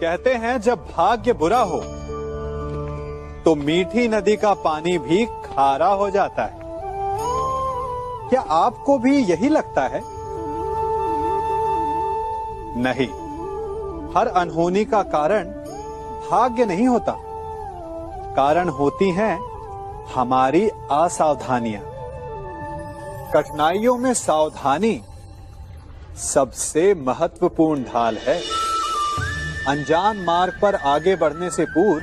कहते हैं जब भाग्य बुरा हो तो मीठी नदी का पानी भी खारा हो जाता है। क्या आपको भी यही लगता है? नहीं, हर अनहोनी का कारण भाग्य नहीं होता। कारण होती हैं हमारी असावधानियां। कठिनाइयों में सावधानी सबसे महत्वपूर्ण ढाल है। अनजान मार्ग पर आगे बढ़ने से पूर्व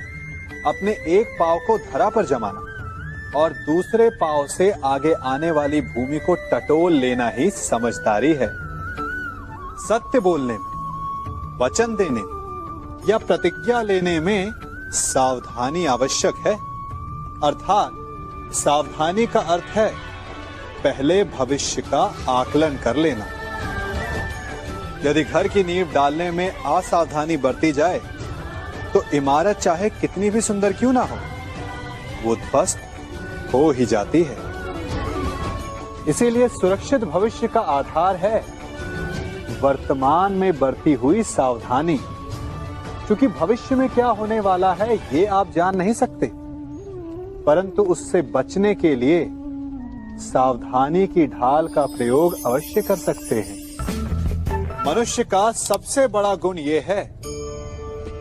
अपने एक पांव को धरा पर जमाना और दूसरे पांव से आगे आने वाली भूमि को टटोल लेना ही समझदारी है। सत्य बोलने में, वचन देने में या प्रतिज्ञा लेने में सावधानी आवश्यक है। अर्थात सावधानी का अर्थ है पहले भविष्य का आकलन कर लेना। यदि घर की नींव डालने में असावधानी बरती जाए तो इमारत चाहे कितनी भी सुंदर क्यों ना हो, वो ध्वस्त हो ही जाती है। इसीलिए सुरक्षित भविष्य का आधार है वर्तमान में बरती हुई सावधानी। क्योंकि भविष्य में क्या होने वाला है ये आप जान नहीं सकते, परंतु उससे बचने के लिए सावधानी की ढाल का प्रयोग अवश्य कर सकते हैं। मनुष्य का सबसे बड़ा गुण यह है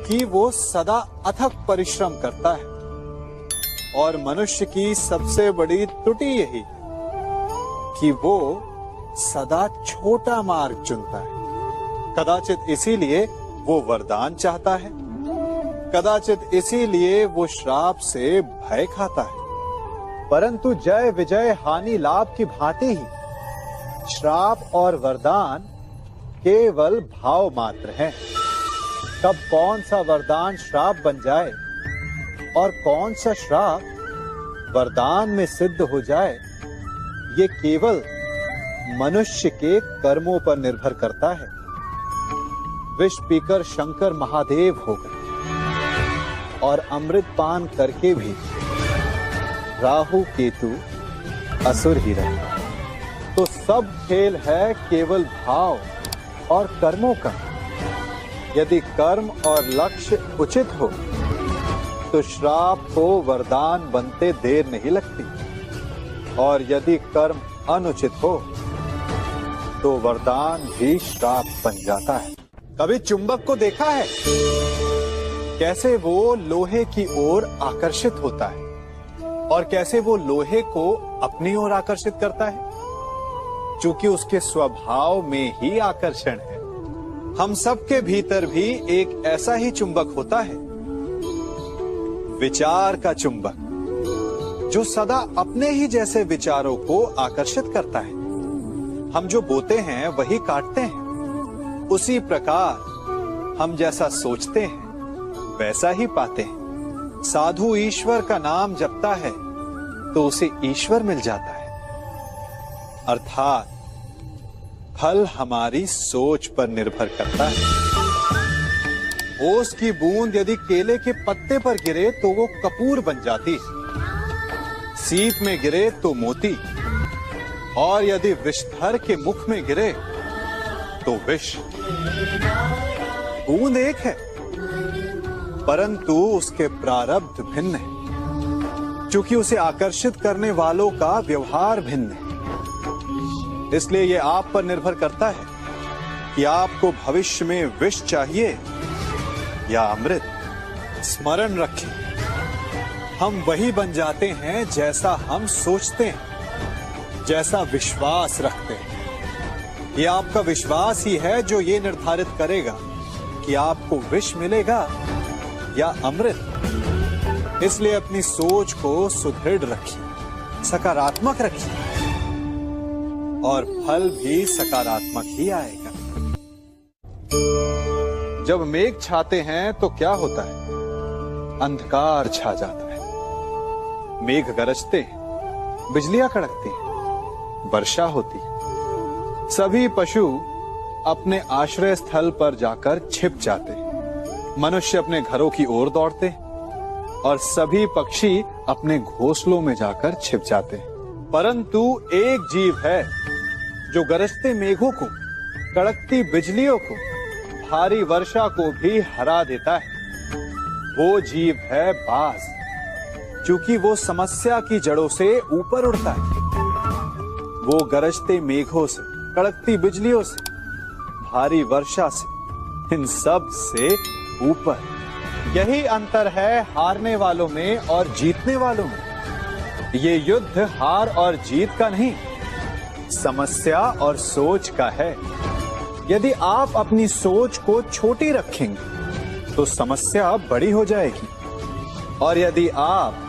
कि वो सदा अथक परिश्रम करता है, और मनुष्य की सबसे बड़ी त्रुटि यही कि वो सदा छोटा मार्ग चुनता है। कदाचित इसीलिए वो वरदान चाहता है, कदाचित इसीलिए वो श्राप से भय खाता है। परंतु जय विजय हानि लाभ की भांति ही श्राप और वरदान केवल भाव मात्र हैं। कब कौन सा वरदान श्राप बन जाए और कौन सा श्राप वरदान में सिद्ध हो जाए, ये केवल मनुष्य के कर्मों पर निर्भर करता है। विष पीकर शंकर महादेव हो गए और अमृत पान करके भी राहु केतु असुर ही रहे। तो सब खेल है केवल भाव और कर्मों का। यदि कर्म और लक्ष्य उचित हो तो श्राप को वरदान बनते देर नहीं लगती, और यदि कर्म अनुचित हो तो वरदान भी श्राप बन जाता है। कभी चुंबक को देखा है कैसे वो लोहे की ओर आकर्षित होता है और कैसे वो लोहे को अपनी ओर आकर्षित करता है? चूंकि उसके स्वभाव में ही आकर्षण है। हम सबके भीतर भी एक ऐसा ही चुंबक होता है, विचार का चुंबक, जो सदा अपने ही जैसे विचारों को आकर्षित करता है। हम जो बोते हैं वही काटते हैं। उसी प्रकार हम जैसा सोचते हैं वैसा ही पाते हैं। साधु ईश्वर का नाम जपता है तो उसे ईश्वर मिल जाता है। अर्थात फल हमारी सोच पर निर्भर करता है। ओस की बूंद यदि केले के पत्ते पर गिरे तो वो कपूर बन जाती, सीप में गिरे तो मोती, और यदि विषधर के मुख में गिरे तो विष। बूंद एक है परंतु उसके प्रारब्ध भिन्न है, क्योंकि उसे आकर्षित करने वालों का व्यवहार भिन्न है। इसलिए यह आप पर निर्भर करता है कि आपको भविष्य में विष चाहिए या अमृत। स्मरण रखें, हम वही बन जाते हैं जैसा हम सोचते हैं, जैसा विश्वास रखते हैं। यह आपका विश्वास ही है जो ये निर्धारित करेगा कि आपको विष मिलेगा या अमृत। इसलिए अपनी सोच को सुदृढ़ रखिए, सकारात्मक रखिए, और फल भी सकारात्मक ही आएगा। जब मेघ छाते हैं तो क्या होता है? अंधकार छा जाता है। मेघ गरजते हैं, बिजलियां कड़कती हैं, वर्षा होती है। सभी पशु अपने आश्रय स्थल पर जाकर छिप जाते हैं। मनुष्य अपने घरों की ओर दौड़ते हैं और सभी पक्षी अपने घोंसलों में जाकर छिप जाते हैं। परंतु एक जीव है जो गरजते मेघों को, कड़कती बिजलियों को, भारी वर्षा को भी हरा देता है, वो जीव है बाज। क्योंकि वो समस्या की जड़ों से ऊपर उड़ता है। वो गरजते मेघों से, कड़कती बिजलियों से, भारी वर्षा से, इन सब से ऊपर। यही अंतर है हारने वालों में और जीतने वालों में। ये युद्ध हार और जीत का नहीं, समस्या और सोच का है। यदि आप अपनी सोच को छोटी रखेंगे तो समस्या बड़ी हो जाएगी, और यदि आप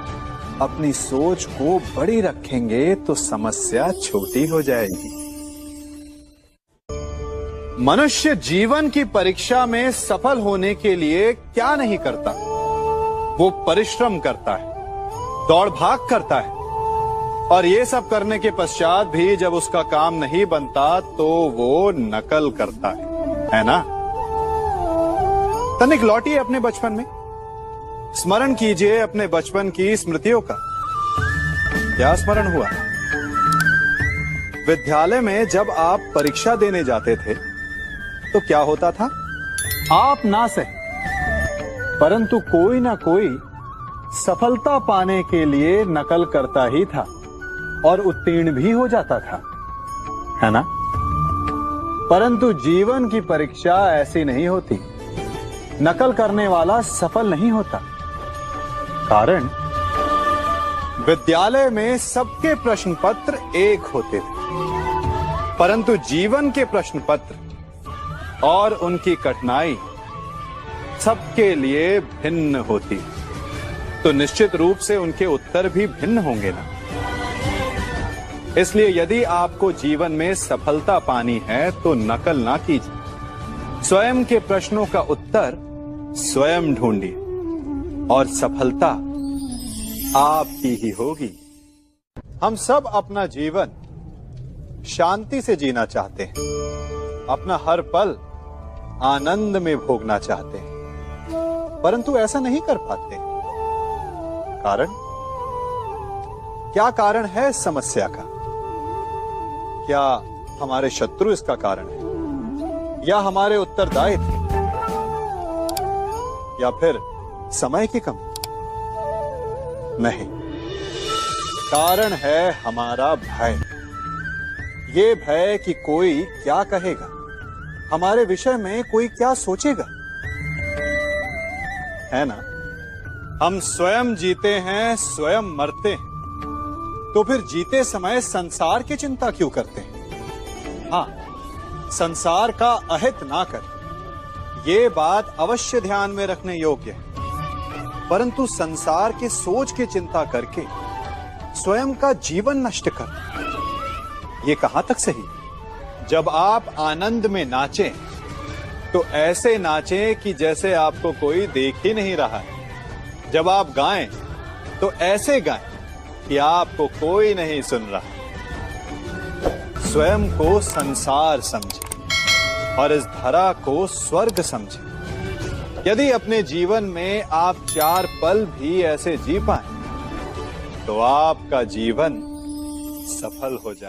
अपनी सोच को बड़ी रखेंगे तो समस्या छोटी हो जाएगी। मनुष्य जीवन की परीक्षा में सफल होने के लिए क्या नहीं करता? वो परिश्रम करता है, दौड़ भाग करता है, और ये सब करने के पश्चात भी जब उसका काम नहीं बनता तो वो नकल करता है ना? तनिक लौटिए अपने बचपन में, स्मरण कीजिए अपने बचपन की स्मृतियों का। क्या स्मरण हुआ? विद्यालय में जब आप परीक्षा देने जाते थे तो क्या होता था? आप ना सही, परंतु कोई ना कोई सफलता पाने के लिए नकल करता ही था और उत्तीर्ण भी हो जाता था, है ना? परंतु जीवन की परीक्षा ऐसी नहीं होती। नकल करने वाला सफल नहीं होता। कारण विद्यालय में सबके प्रश्न पत्र एक होते थे, परंतु जीवन के प्रश्न पत्र और उनकी कठिनाई सबके लिए भिन्न होती। तो निश्चित रूप से उनके उत्तर भी भिन्न होंगे ना। इसलिए यदि आपको जीवन में सफलता पानी है तो नकल ना कीजिए। स्वयं के प्रश्नों का उत्तर स्वयं ढूंढिए और सफलता आपकी ही होगी। हम सब अपना जीवन शांति से जीना चाहते हैं, अपना हर पल आनंद में भोगना चाहते हैं, परंतु ऐसा नहीं कर पाते। कारण क्या कारण है समस्या का? क्या हमारे शत्रु इसका कारण है, या हमारे उत्तरदायित्व, या फिर समय की कमी? नहीं, कारण है हमारा भय। ये भय कि कोई क्या कहेगा, हमारे विषय में कोई क्या सोचेगा, है ना? हम स्वयं जीते हैं, स्वयं मरते हैं, तो फिर जीते समय संसार की चिंता क्यों करते हैं? हाँ, संसार का अहित ना कर, ये बात अवश्य ध्यान में रखने योग्य है। परंतु संसार के सोच की चिंता करके स्वयं का जीवन नष्ट कर, ये कहां तक सही? जब आप आनंद में नाचें तो ऐसे नाचें कि जैसे आपको कोई देख ही नहीं रहा है। जब आप गाएं तो ऐसे गाएं कि आपको कोई नहीं सुन रहा। स्वयं को संसार समझें और इस धरा को स्वर्ग समझें। यदि अपने जीवन में आप 4 पल भी ऐसे जी पाएं तो आपका जीवन सफल हो जाए।